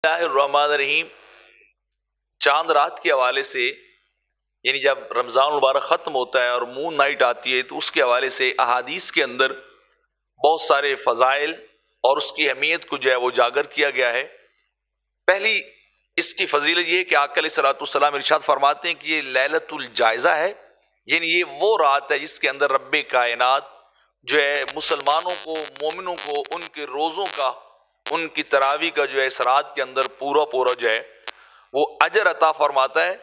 اللہ الرحمن الرحیم. چاند رات کے حوالے سے، یعنی جب رمضان المبارک ختم ہوتا ہے اور مون نائٹ آتی ہے تو اس کے حوالے سے احادیث کے اندر بہت سارے فضائل اور اس کی اہمیت کو جو ہے وہ اجاگر کیا گیا ہے. پہلی اس کی فضیلت یہ کہ آقا علیہ الصلوۃ والسلام ارشاد فرماتے ہیں کہ یہ لیلۃ الجائزہ ہے، یعنی یہ وہ رات ہے جس کے اندر رب کائنات جو ہے مسلمانوں کو، مومنوں کو ان کے روزوں کا، ان کی تراویح کا جو ہے اس رات کے اندر پورا جو ہے وہ اجر عطا فرماتا ہے.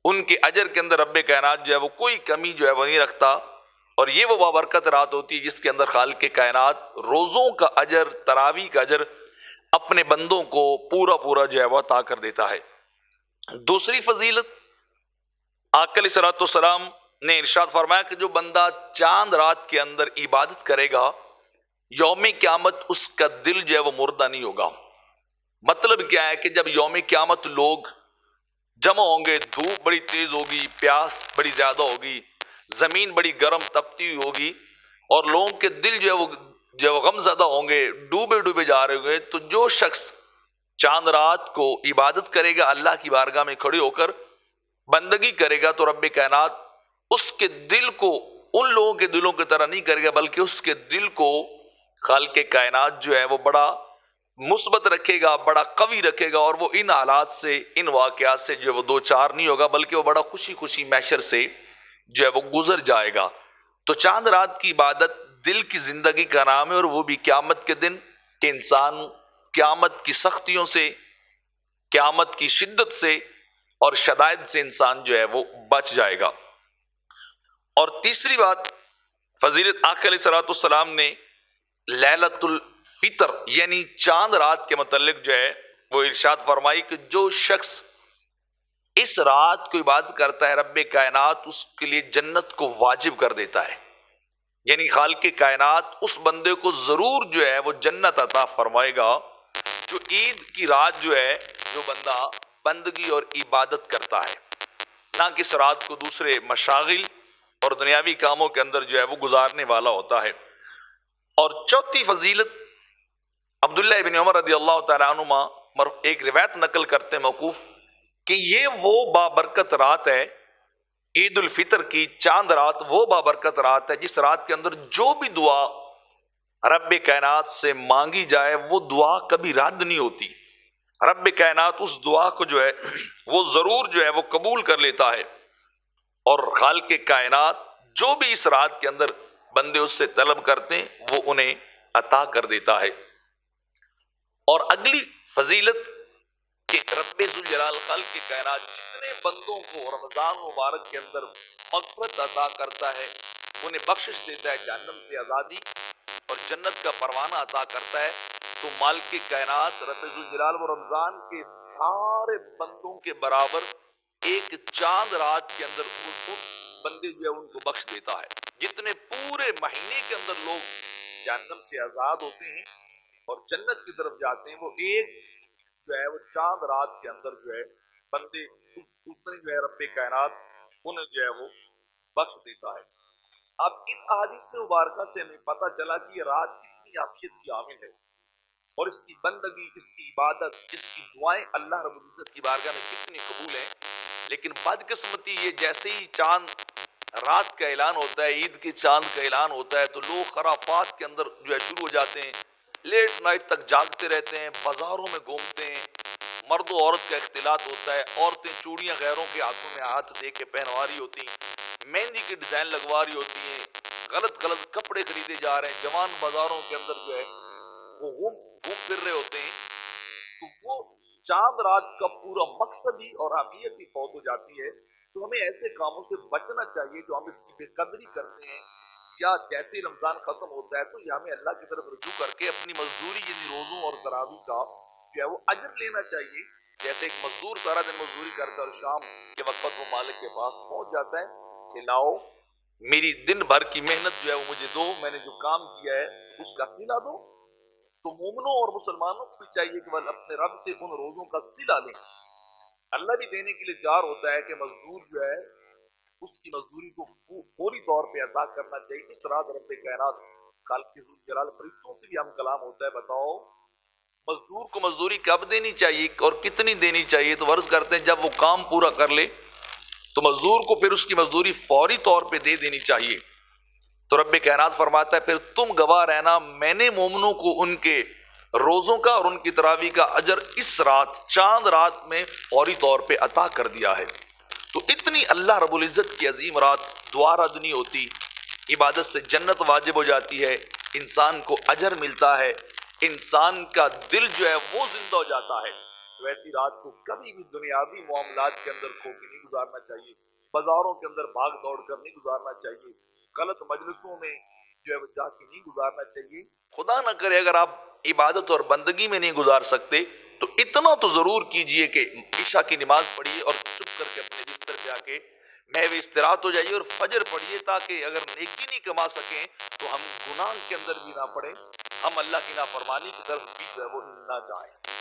ان کے اجر کے اندر رب کائنات جو ہے وہ کوئی کمی جو ہے وہ نہیں رکھتا، اور یہ وہ بابرکت رات ہوتی ہے جس کے اندر خالق کائنات روزوں کا اجر، تراویح کا اجر اپنے بندوں کو پورا جو ہے وہ عطا کر دیتا ہے. دوسری فضیلت، آقا علیہ الصلوۃ والسلام نے ارشاد فرمایا کہ جو بندہ چاند رات کے اندر عبادت کرے گا، یوم قیامت اس کا دل جو ہے وہ مردہ نہیں ہوگا. مطلب کیا ہے کہ جب یوم قیامت لوگ جمع ہوں گے، دھوپ بڑی تیز ہوگی، پیاس بڑی زیادہ ہوگی، زمین بڑی گرم تپتی ہوئی ہوگی، اور لوگوں کے دل جو ہے وہ غم زدہ ہوں گے، ڈوبے جا رہے ہوں گے، تو جو شخص چاند رات کو عبادت کرے گا، اللہ کی بارگاہ میں کھڑے ہو کر بندگی کرے گا، تو رب کائنات اس کے دل کو ان لوگوں کے دلوں کی طرح نہیں کرے گا، بلکہ اس کے دل کو خالق کائنات جو ہے وہ بڑا مثبت رکھے گا، بڑا قوی رکھے گا، اور وہ ان حالات سے، ان واقعات سے جو ہے وہ دو چار نہیں ہوگا، بلکہ وہ بڑا خوشی محشر سے جو ہے وہ گزر جائے گا. تو چاند رات کی عبادت دل کی زندگی کا نام ہے، اور وہ بھی قیامت کے دن کہ انسان قیامت کی سختیوں سے، قیامت کی شدت سے اور شدائد سے انسان جو ہے وہ بچ جائے گا. اور تیسری بات، فضیلت، آقا علیہ الصلوۃ والسلام نے لیلۃ الفطر یعنی چاند رات کے متعلق جو ہے وہ ارشاد فرمائی کہ جو شخص اس رات کو عبادت کرتا ہے، رب کائنات اس کے لیے جنت کو واجب کر دیتا ہے. یعنی خالق کائنات اس بندے کو ضرور جو ہے وہ جنت عطا فرمائے گا جو عید کی رات جو ہے جو بندہ بندگی اور عبادت کرتا ہے، نہ کہ اس رات کو دوسرے مشاغل اور دنیاوی کاموں کے اندر جو ہے وہ گزارنے والا ہوتا ہے. اور چوتھی فضیلت، عبداللہ ابن عمر رضی اللہ تعالیٰ عنہما ایک روایت نقل کرتے ہیں موقوف، کہ یہ وہ بابرکت رات ہے، عید الفطر کی چاند رات وہ بابرکت رات ہے جس رات کے اندر جو بھی دعا رب کائنات سے مانگی جائے وہ دعا کبھی رد نہیں ہوتی. رب کائنات اس دعا کو جو ہے وہ ضرور جو ہے وہ قبول کر لیتا ہے، اور خالق کائنات جو بھی اس رات کے اندر بندے اس سے طلب کرتے ہیں وہ انہیں عطا کر دیتا ہے. اور اگلی فضیلت کہ رب ذوالجلال خالق کائنات جتنے بندوں کو رمضان مبارک کے اندر مغفرت عطا کرتا ہے، انہیں بخشش دیتا ہے، جہنم سے آزادی اور جنت کا پروانہ عطا کرتا ہے. تو مالک کائنات رب ذوالجلال و رمضان کے سارے بندوں کے برابر ایک چاند رات کے اندر بندے جو ہے ان کو بخش دیتا ہے. جتنے پورے مہینے کے اندر لوگ جہنم سے آزاد ہوتے ہیں اور جنت کی طرف جاتے ہیں، وہ ایک جو ہے وہ چاند رات کے اندر جو ہے بندے اتنے جو ہے رب کائنات انہیں جو ہے وہ بخش دیتا ہے. اب ان احادیث مبارکہ سے ہمیں پتہ چلا کہ یہ رات کتنی اہمیت کی حامل ہے، اور اس کی بندگی، اس کی عبادت، اس کی دعائیں اللہ رب العزت کی بارگاہ میں کتنی قبول ہیں. لیکن بدقسمتی یہ جیسے ہی چاند رات کا اعلان ہوتا ہے، عید کے چاند کا اعلان ہوتا ہے، تو لوگ خرافات کے اندر جو ہے شروع ہو جاتے ہیں، لیٹ نائٹ تک جاگتے رہتے ہیں، بازاروں میں گھومتے ہیں، مرد و عورت کا اختلاط ہوتا ہے، عورتیں چوڑیاں غیروں کے ہاتھوں میں ہاتھ دے کے پہنوا رہی ہوتی ہیں، مہندی کی ڈیزائن لگوا رہی ہوتی ہیں، غلط کپڑے خریدے جا رہے ہیں، جوان بازاروں کے اندر جو ہے وہ گھوم پھر رہے ہوتے ہیں. تو وہ چاند رات کا پورا مقصد ہی اور اہمیت ہی فوت ہو جاتی ہے. تو ہمیں ایسے کاموں سے بچنا چاہیے جو ہم اس کی بے قدری کرتے ہیں، یا جیسے رمضان ختم ہوتا ہے تو یہ ہمیں اللہ کی طرف رجوع کر کے اپنی مزدوری یعنی روزوں اور تراویح کا جو ہے وہ اجر لینا چاہیے. جیسے ایک مزدور سارا دن مزدوری کرتا ہے اور شام کے وقت وہ مالک کے پاس پہنچ جاتا ہے کہ لاؤ میری دن بھر کی محنت جو ہے وہ مجھے دو، میں نے جو کام کیا ہے اس کا صلہ دو. تو مومنوں اور مسلمانوں کو بھی چاہیے کہ وہ اپنے رب سے ان روزوں کا صلہ لیں. اللہ بھی دینے کے لیے تیار ہوتا ہے کہ مزدور جو ہے اس کی مزدوری کو فوری طور پہ ادا کرنا چاہیے. اس رات رب کائنات خالق ذوالجلال فرشتوں سے بھی ہم کلام ہوتا ہے، بتاؤ مزدور کو مزدوری کب دینی چاہیے اور کتنی دینی چاہیے؟ تو عرض کرتے ہیں جب وہ کام پورا کر لے تو مزدور کو پھر اس کی مزدوری فوری طور پہ دے دینی چاہیے۔ تو رب کائنات فرماتا ہے پھر تم گواہ رہنا، میں نے مومنوں کو ان کے روزوں کا اور ان کی تراویح کا اجر اس رات، چاند رات میں فوری طور پہ عطا کر دیا ہے۔ تو اتنی اللہ رب العزت کی عظیم رات دوبارہ دنی ہوتی، عبادت سے جنت واجب ہو جاتی ہے، انسان کو اجر ملتا ہے، انسان کا دل جو ہے وہ زندہ ہو جاتا ہے۔ تو ایسی رات کو کبھی بھی دنیاوی معاملات کے اندر کھو کے نہیں گزارنا چاہیے، بازاروں کے اندر بھاگ دوڑ کر نہیں گزارنا چاہیے، غلط مجلسوں میں جو ہے جا کے نہیں گزارنا چاہیے۔ خدا نہ کرے اگر آپ عبادت اور بندگی میں نہیں گزار سکتے تو اتنا تو ضرور کیجئے کہ عشاء کی نماز پڑھیے اور چپ کر کے اپنے بستر پہ آ کے محو استراحت ہو جائیے اور فجر پڑھیے، تاکہ اگر نیکی نہیں کما سکیں تو ہم گناہ کے اندر بھی نہ پڑیں، ہم اللہ کی نافرمانی کی طرف بھی وہ نہ جائیں۔